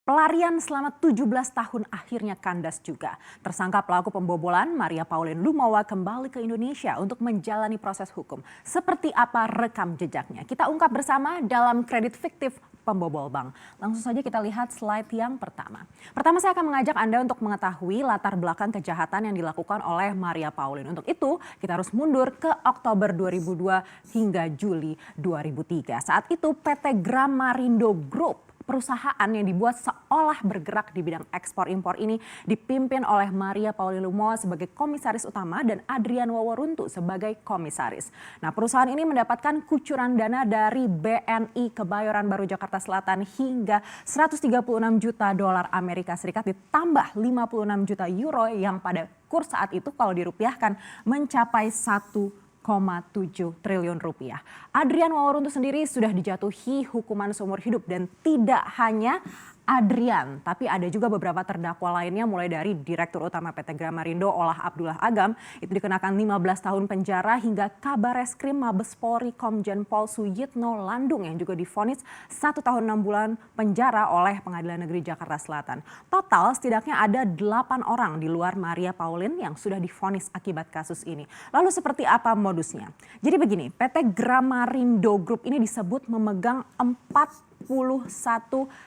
Pelarian selama 17 tahun akhirnya kandas juga. Tersangka pelaku pembobolan Maria Pauline Lumowa kembali ke Indonesia untuk menjalani proses hukum. Seperti apa rekam jejaknya? Kita ungkap bersama dalam Kredit Fiktif Pembobol Bank. Langsung saja kita lihat slide yang pertama. Pertama saya akan mengajak Anda untuk mengetahui latar belakang kejahatan yang dilakukan oleh Maria Pauline. Untuk itu kita harus mundur ke Oktober 2002 hingga Juli 2003. Saat itu PT Gramarindo Group, perusahaan yang dibuat seolah bergerak di bidang ekspor impor ini dipimpin oleh Maria Pauline Lumowa sebagai komisaris utama dan Adrian Waworuntu sebagai komisaris. Nah, perusahaan ini mendapatkan kucuran dana dari BNI Kebayoran Baru Jakarta Selatan hingga 136 juta dolar Amerika Serikat ditambah 56 juta euro yang pada kurs saat itu kalau dirupiahkan mencapai 1,7 triliun rupiah. Adrian Waworuntu sendiri sudah dijatuhi hukuman seumur hidup dan tidak hanya Adrian, tapi ada juga beberapa terdakwa lainnya mulai dari Direktur Utama PT Gramarindo Olah Abdullah Agam itu dikenakan 15 tahun penjara hingga Kabareskrim Mabes Polri Komjen Pol Suyitno Landung yang juga divonis 1 tahun 6 bulan penjara oleh Pengadilan Negeri Jakarta Selatan. Total setidaknya ada 8 orang di luar Maria Pauline yang sudah divonis akibat kasus ini. Lalu seperti apa modusnya? Jadi begini, PT Gramarindo Group ini disebut memegang 41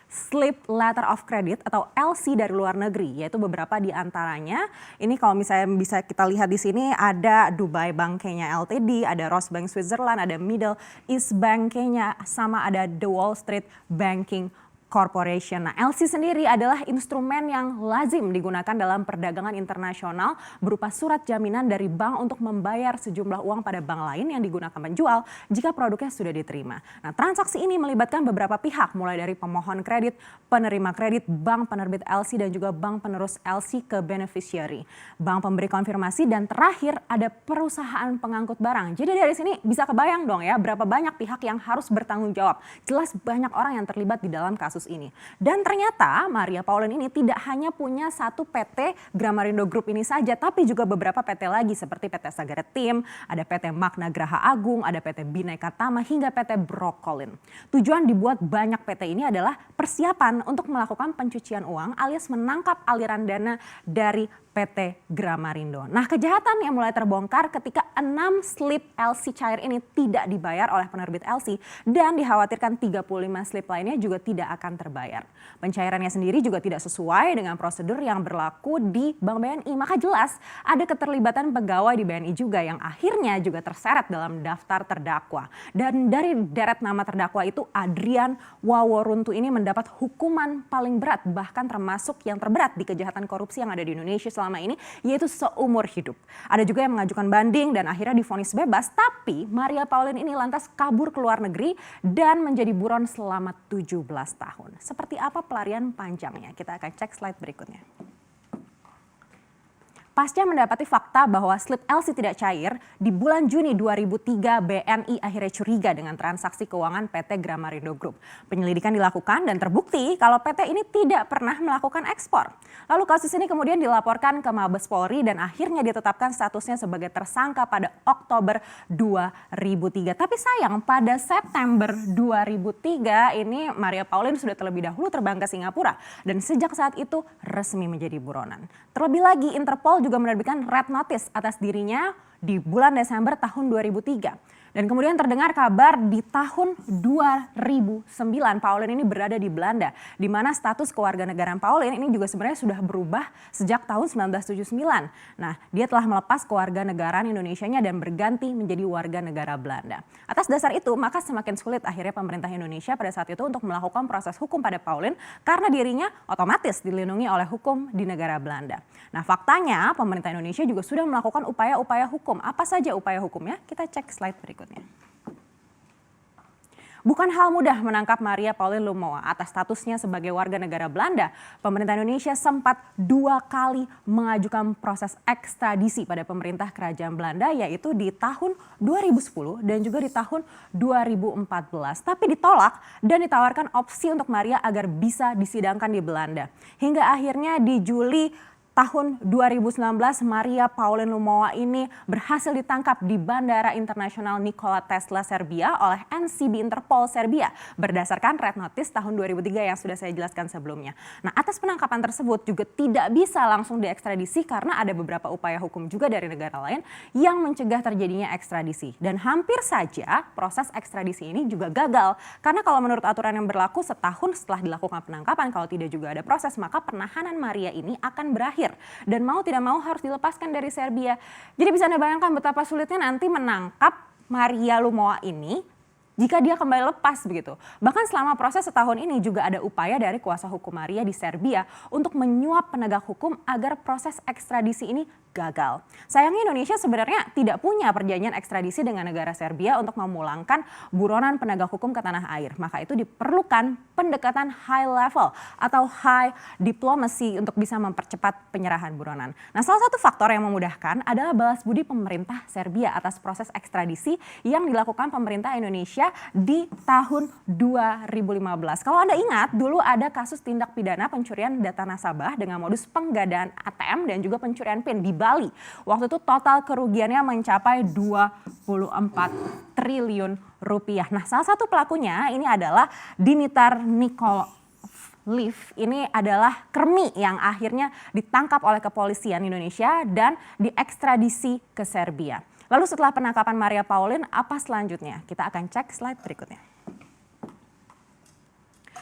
slip letter of credit atau LC dari luar negeri, yaitu beberapa di antaranya. Ini kalau misalnya bisa kita lihat di sini ada Dubai Bank Kenya Ltd, ada Rosbank Switzerland, ada Middle East Bank Kenya, sama ada The Wall Street Banking Corporation. Nah, LC sendiri adalah instrumen yang lazim digunakan dalam perdagangan internasional berupa surat jaminan dari bank untuk membayar sejumlah uang pada bank lain yang digunakan penjual jika produknya sudah diterima. Nah, transaksi ini melibatkan beberapa pihak mulai dari pemohon kredit, penerima kredit, bank penerbit LC dan juga bank penerus LC ke beneficiary, bank pemberi konfirmasi dan terakhir ada perusahaan pengangkut barang. Jadi dari sini bisa kebayang dong ya berapa banyak pihak yang harus bertanggung jawab. Jelas banyak orang yang terlibat di dalam kasus ini. Dan ternyata Maria Pauline ini tidak hanya punya satu PT Gramarindo Group ini saja, tapi juga beberapa PT lagi seperti PT Sagara Tim, ada PT Magna Graha Agung, ada PT Bhinneka Tama hingga PT Brokolin. Tujuan dibuat banyak PT ini adalah persiapan untuk melakukan pencucian uang alias menangkap aliran dana dari PT Gramarindo. Nah, kejahatan yang mulai terbongkar ketika 6 slip LC cair ini tidak dibayar oleh penerbit LC dan dikhawatirkan 35 slip lainnya juga tidak akan terbayar. Pencairannya sendiri juga tidak sesuai dengan prosedur yang berlaku di Bank BNI. Maka jelas ada keterlibatan pegawai di BNI juga yang akhirnya juga terseret dalam daftar terdakwa. Dan dari deret nama terdakwa itu Adrian Waworuntu ini mendapat hukuman paling berat bahkan termasuk yang terberat di kejahatan korupsi yang ada di Indonesia selama ini, yaitu seumur hidup. Ada juga yang mengajukan banding dan akhirnya divonis bebas, tapi Maria Pauline ini lantas kabur ke luar negeri dan menjadi buron selama 17 tahun. Seperti apa pelarian panjangnya? Kita akan cek slide berikutnya. Pasca mendapati fakta bahwa slip LC tidak cair, di bulan Juni 2003 BNI akhirnya curiga dengan transaksi keuangan PT Gramarindo Group. Penyelidikan dilakukan dan terbukti kalau PT ini tidak pernah melakukan ekspor. Lalu kasus ini kemudian dilaporkan ke Mabes Polri dan akhirnya ditetapkan statusnya sebagai tersangka pada Oktober 2003. Tapi sayang pada September 2003 ini Maria Pauline sudah terlebih dahulu terbang ke Singapura dan sejak saat itu resmi menjadi buronan. Terlebih lagi Interpol juga menerbitkan red notice atas dirinya di bulan Desember tahun 2003. Dan kemudian terdengar kabar di tahun 2009 Pauline ini berada di Belanda, di mana status kewarganegaraan Pauline ini juga sebenarnya sudah berubah sejak tahun 1979. Nah, dia telah melepas kewarganegaraan Indonesianya dan berganti menjadi warga negara Belanda. Atas dasar itu, maka semakin sulit akhirnya pemerintah Indonesia pada saat itu untuk melakukan proses hukum pada Pauline karena dirinya otomatis dilindungi oleh hukum di negara Belanda. Nah, faktanya pemerintah Indonesia juga sudah melakukan upaya-upaya hukum. Apa saja upaya hukumnya? Kita cek slide berikutnya. Bukan hal mudah menangkap Maria Pauline Lumowa atas statusnya sebagai warga negara Belanda. Pemerintah Indonesia sempat 2 kali mengajukan proses ekstradisi pada pemerintah kerajaan Belanda, yaitu di tahun 2010 dan juga di tahun 2014. Tapi ditolak dan ditawarkan opsi untuk Maria agar bisa disidangkan di Belanda. Hingga akhirnya di Juli tahun 2019 Maria Pauline Lumowa ini berhasil ditangkap di Bandara Internasional Nikola Tesla Serbia oleh NCB Interpol Serbia berdasarkan Red Notice tahun 2003 yang sudah saya jelaskan sebelumnya. Nah, atas penangkapan tersebut juga tidak bisa langsung diekstradisi karena ada beberapa upaya hukum juga dari negara lain yang mencegah terjadinya ekstradisi. Dan hampir saja proses ekstradisi ini juga gagal karena kalau menurut aturan yang berlaku setahun setelah dilakukan penangkapan kalau tidak juga ada proses maka penahanan Maria ini akan berakhir. Dan mau tidak mau harus dilepaskan dari Serbia. Jadi bisa Anda bayangkan betapa sulitnya nanti menangkap Maria Lumowa ini jika dia kembali lepas begitu. Bahkan selama proses setahun ini juga ada upaya dari kuasa hukum Maria di Serbia untuk menyuap penegak hukum agar proses ekstradisi ini gagal. Sayangnya Indonesia sebenarnya tidak punya perjanjian ekstradisi dengan negara Serbia untuk memulangkan buronan penegak hukum ke tanah air. Maka itu diperlukan pendekatan high level atau high diplomacy untuk bisa mempercepat penyerahan buronan. Nah, salah satu faktor yang memudahkan adalah balas budi pemerintah Serbia atas proses ekstradisi yang dilakukan pemerintah Indonesia di tahun 2015. Kalau Anda ingat, dulu ada kasus tindak pidana pencurian data nasabah dengan modus penggadaan ATM dan juga pencurian PIN di Bali. Waktu itu total kerugiannya mencapai 24 triliun rupiah. Nah, salah satu pelakunya ini adalah Dimitar Nikoliv. Ini adalah kremi yang akhirnya ditangkap oleh kepolisian Indonesia dan diekstradisi ke Serbia. Lalu setelah penangkapan Maria Pauline, apa selanjutnya? Kita akan cek slide berikutnya.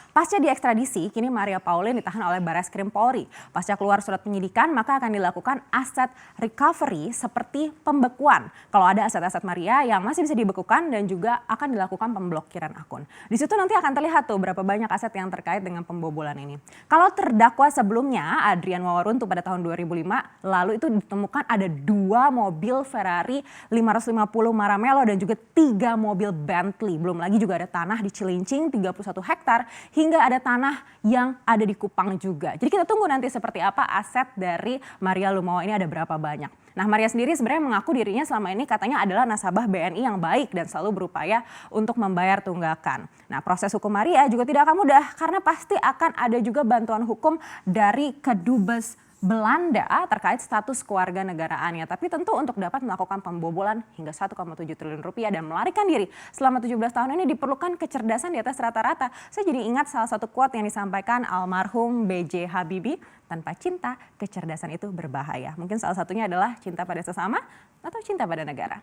Pasca diekstradisi, kini Maria Pauline ditahan oleh Barreskrim Polri. Pasca keluar surat penyidikan, maka akan dilakukan aset recovery seperti pembekuan. Kalau ada aset-aset Maria yang masih bisa dibekukan dan juga akan dilakukan pemblokiran akun. Di situ nanti akan terlihat tuh berapa banyak aset yang terkait dengan pembobolan ini. Kalau terdakwa sebelumnya, Adrian Wawaruntu pada tahun 2005, lalu itu ditemukan ada 2 mobil Ferrari 550 Maranello dan juga 3 mobil Bentley. Belum lagi juga ada tanah di Cilincing 31 hektar hingga ada tanah yang ada di Kupang juga. Jadi kita tunggu nanti seperti apa aset dari Maria Lumowa ini ada berapa banyak. Nah, Maria sendiri sebenarnya mengaku dirinya selama ini katanya adalah nasabah BNI yang baik dan selalu berupaya untuk membayar tunggakan. Nah, proses hukum Maria juga tidak akan mudah karena pasti akan ada juga bantuan hukum dari Kedubes Belanda terkait status keluarga negaraannya. Tapi tentu untuk dapat melakukan pembobolan hingga 1,7 triliun rupiah dan melarikan diri selama 17 tahun ini diperlukan kecerdasan di atas rata-rata. Saya jadi ingat salah satu quote yang disampaikan almarhum B.J. Habibie, tanpa cinta kecerdasan itu berbahaya. Mungkin salah satunya adalah cinta pada sesama atau cinta pada negara.